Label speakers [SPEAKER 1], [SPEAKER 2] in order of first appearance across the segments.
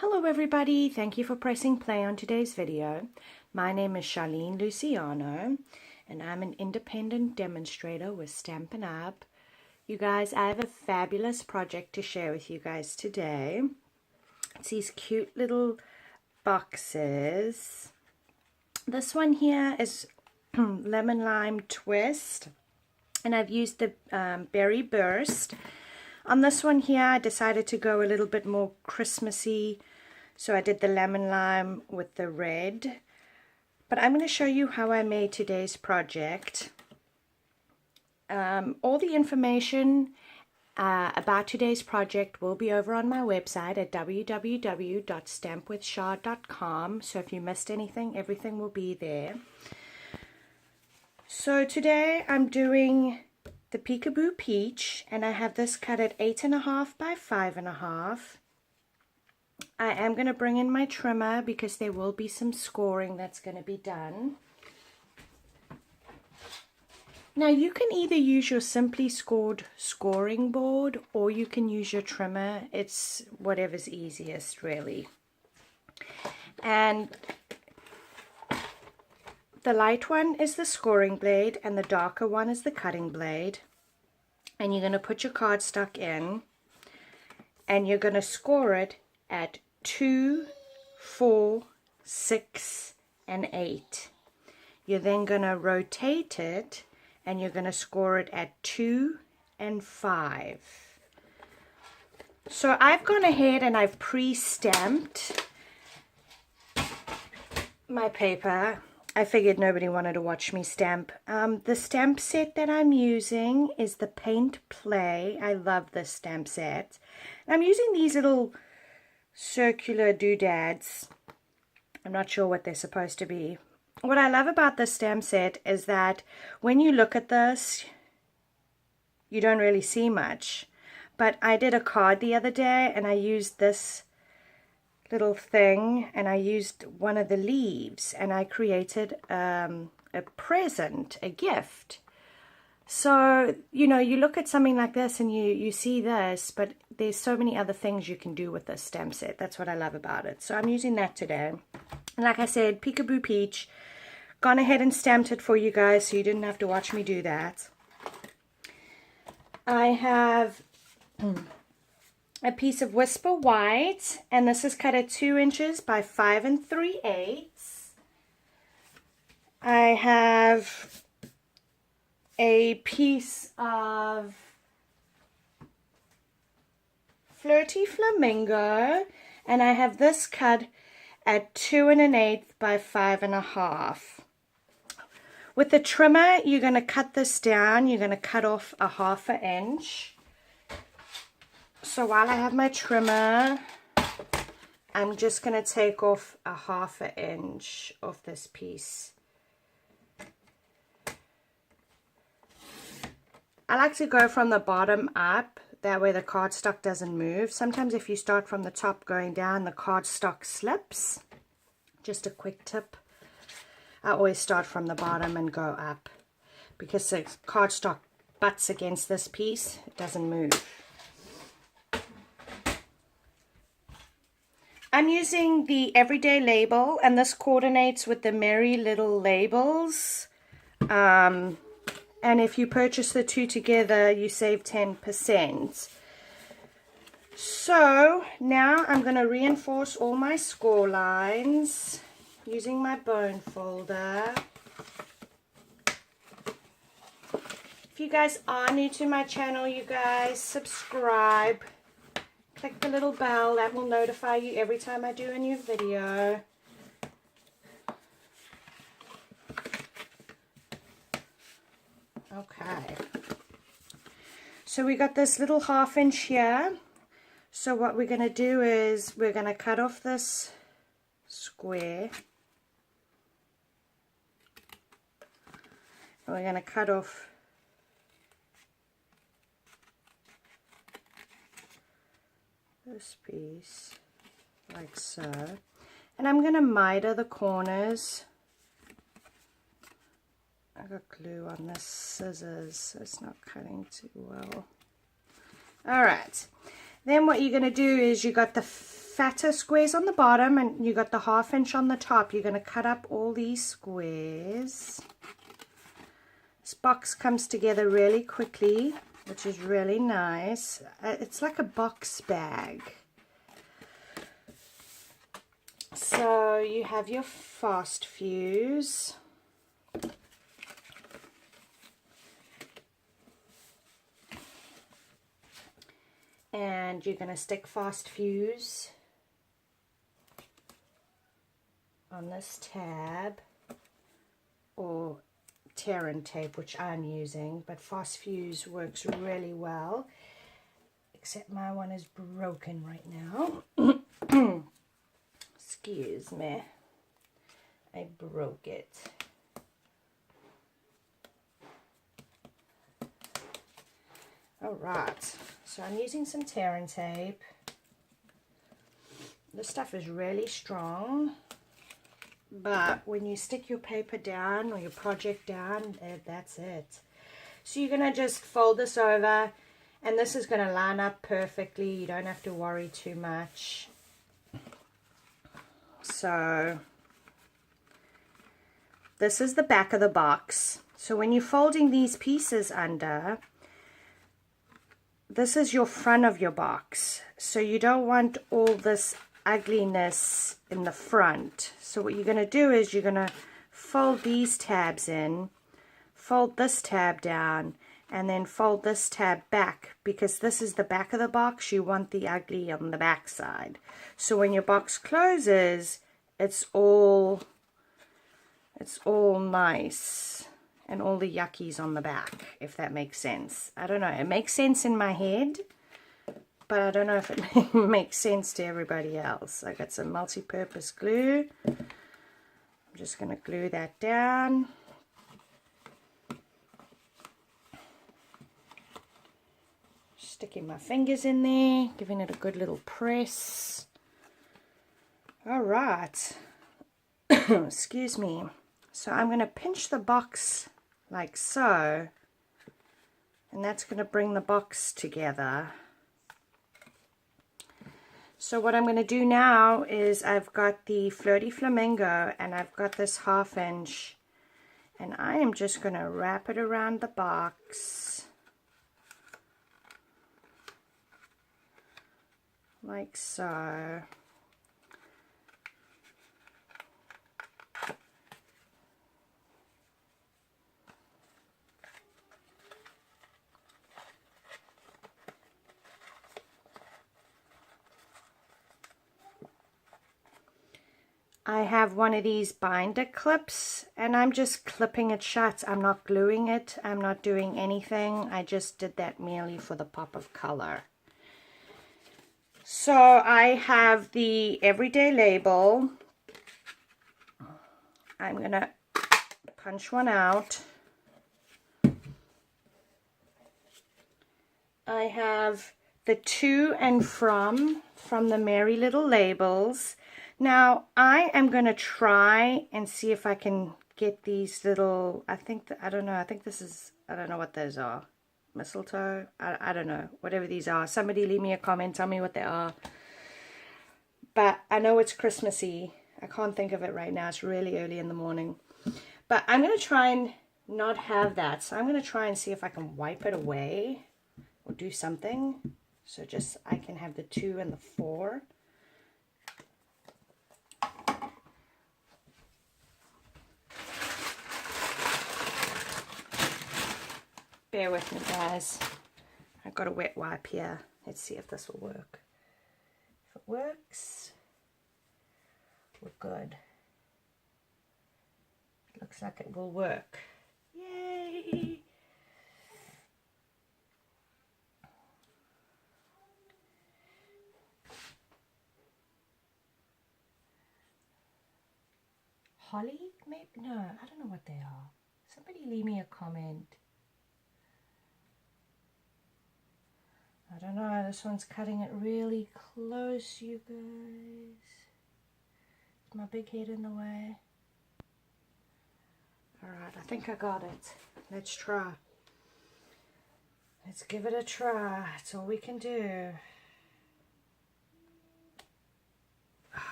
[SPEAKER 1] Hello everybody, thank you for pressing play on today's video. My name is Charlene Luciano and I'm an independent demonstrator with Stampin' Up. You guys, I have a fabulous project to share with you guys today. It's these cute little boxes. This one here is Lemon Lime Twist and I've used the Berry Burst. On this one here, I decided to go a little bit more Christmassy, so I did the lemon lime with the red. But I'm going to show you how I made today's project. All the information about today's project will be over on my website at www.stampwithshar.com. So if you missed anything, everything will be there. So today I'm doing the Peekaboo Peach, and I have this cut at 8.5 by 5.5. I am going to bring in my trimmer because there will be some scoring that's going to be done. Now you can either use your simply scored scoring board or you can use your trimmer. It's whatever's easiest really. And the light one is the scoring blade and the darker one is the cutting blade. And you're going to put your cardstock in and you're going to score it at 2, 4, 6, and 8. You're then going to rotate it and you're going to score it at 2 and 5. So I've gone ahead and I've pre-stamped my paper. I figured nobody wanted to watch me stamp. The stamp set that I'm using is the Paint Play. I love this stamp set. I'm using these little circular doodads. I'm not sure what they're supposed to be. What I love about this stamp set is that when you look at this, you don't really see much. But I did a card the other day and I used this little thing and I used one of the leaves and I created a present, a gift. So, you know, you look at something like this and you see this, but there's so many other things you can do with this stamp set. That's what I love about it. So I'm using that today. And like I said, Peekaboo Peach. Gone ahead and stamped it for you guys so you didn't have to watch me do that. I have a piece of Whisper White, and this is cut at 2 inches by 5 3/8. I have a piece of Flirty Flamingo, and I have this cut at 2 1/8 by 5 1/2. With the trimmer, you're going to cut this down. You're going to cut off a 1/2 inch. So while I have my trimmer, I'm just going to take off a 1/2 inch of this piece. I like to go from the bottom up, that way the cardstock doesn't move. Sometimes if you start from the top going down, the cardstock slips. Just a quick tip. I always start from the bottom and go up because the cardstock butts against this piece, it doesn't move. I'm using the Everyday label, and this coordinates with the Merry Little Labels. And if you purchase the two together, you save 10%. So now I'm going to reinforce all my score lines using my bone folder. If you guys are new to my channel, you guys subscribe. Click the little bell, that will notify you every time I do a new video. Okay. So we got this little 1/2 inch here. So what we're going to do is we're going to cut off this square. And we're going to cut off this piece like so, and I'm going to miter the corners. I got glue on this scissors so it's not cutting too well. Alright, then what you're going to do is you got the fatter squares on the bottom and you got the 1/2 inch on the top. You're going to cut up all these squares. This box comes together really quickly, which is really nice. It's like a box bag. So you have your fast fuse. And you're going to stick fast fuse on this tab, or tear and tape, which I'm using, but fast fuse works really well, except my one is broken right now. Excuse me, I broke it. Alright, so I'm using some tear and tape. This stuff is really strong, but when you stick your paper down or your project down, that's it. So you're going to just fold this over, and this is going to line up perfectly. You don't have to worry too much. So this is the back of the box. So when you're folding these pieces under, this is your front of your box. So you don't want all this ugliness in the front. So what you're going to do is you're going to fold these tabs in, fold this tab down, and then fold this tab back, because this is the back of the box. You want the ugly on the back side. So when your box closes, it's all nice, and all the yuckies on the back, if that makes sense. I don't know. It makes sense in my head, but I don't know if it makes sense to everybody else. I got some multi-purpose glue. I'm just going to glue that down. Sticking my fingers in there, giving it a good little press. All right. Excuse me. So I'm going to pinch the box like so, and that's going to bring the box together. So what I'm going to do now is I've got the Flirty Flamingo, and I've got this 1/2 inch, and I am just going to wrap it around the box like so. I have one of these binder clips, and I'm just clipping it shut. I'm not gluing it. I'm not doing anything. I just did that merely for the pop of color. So I have the everyday label. I'm going to punch one out. I have the to and from the Merry Little Labels. Now, I am going to try and see if I can get these little, I don't know what those are. Mistletoe? I don't know. Whatever these are. Somebody leave me a comment, tell me what they are. But I know it's Christmassy. I can't think of it right now. It's really early in the morning. But I'm going to try and not have that. So I'm going to try and see if I can wipe it away or do something. So just I can have the 2 and the 4. Bear with me, guys. I've got a wet wipe here. Let's see if this will work. If it works, we're good. Looks like it will work. Yay! Holly? Maybe? No, I don't know what they are. Somebody leave me a comment. I don't know, this one's cutting it really close, you guys. Is my big head in the way? Alright, I think I got it. Let's try. Let's give it a try. That's all we can do.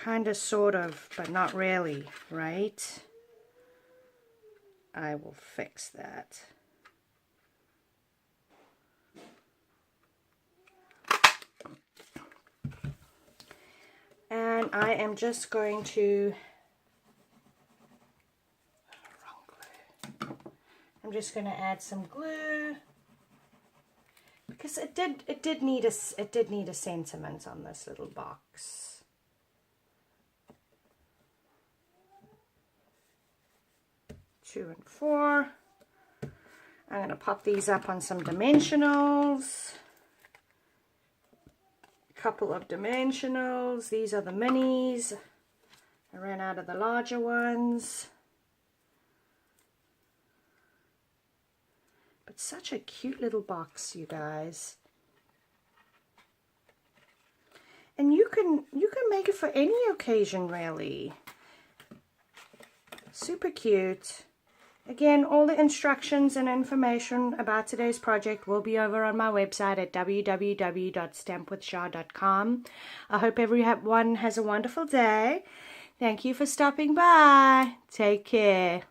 [SPEAKER 1] kind of, sort of, but not really, right? I will fix that. And I am just going to, I'm just going to add some glue because it did need a sentiment on this little box. Two and four. I'm going to pop these up on some dimensionals. Couple of dimensionals. These are the minis. I ran out of the larger ones. But such a cute little box, you guys. And you can make it for any occasion, really. Super cute. Again, all the instructions and information about today's project will be over on my website at www.stampwithshar.com. I hope everyone has a wonderful day. Thank you for stopping by. Take care.